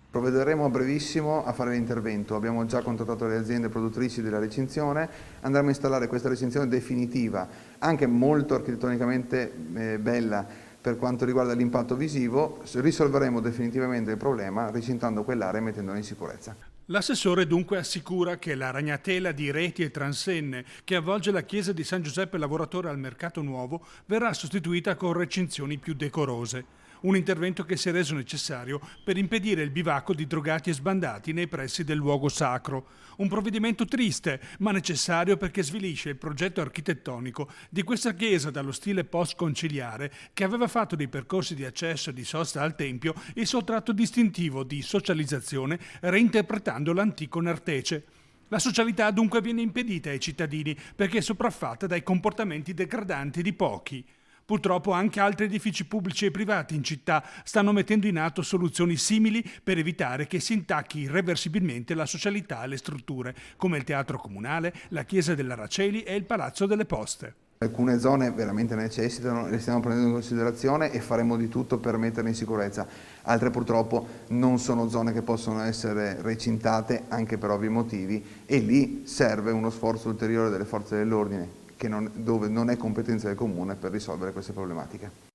Provvederemo a brevissimo a fare l'intervento, abbiamo già contattato le aziende produttrici della recinzione, andremo a installare questa recinzione definitiva, anche molto architettonicamente bella per quanto riguarda l'impatto visivo, risolveremo definitivamente il problema recintando quell'area e mettendola in sicurezza. L'assessore dunque assicura che la ragnatela di reti e transenne che avvolge la chiesa di San Giuseppe Lavoratore al Mercato Nuovo verrà sostituita con recinzioni più decorose. Un intervento che si è reso necessario per impedire il bivacco di drogati e sbandati nei pressi del luogo sacro. Un provvedimento triste, ma necessario perché svilisce il progetto architettonico di questa chiesa dallo stile post-conciliare che aveva fatto dei percorsi di accesso e di sosta al Tempio il suo tratto distintivo di socializzazione, reinterpretando l'antico nartece. La socialità dunque viene impedita ai cittadini perché è sopraffatta dai comportamenti degradanti di pochi. Purtroppo anche altri edifici pubblici e privati in città stanno mettendo in atto soluzioni simili per evitare che si intacchi irreversibilmente la socialità e le strutture, come il teatro comunale, la chiesa dell'Araceli e il palazzo delle Poste. Alcune zone veramente necessitano, le stiamo prendendo in considerazione e faremo di tutto per metterle in sicurezza. Altre purtroppo non sono zone che possono essere recintate anche per ovvi motivi e lì serve uno sforzo ulteriore delle forze dell'ordine dove non è competenza del comune per risolvere queste problematiche.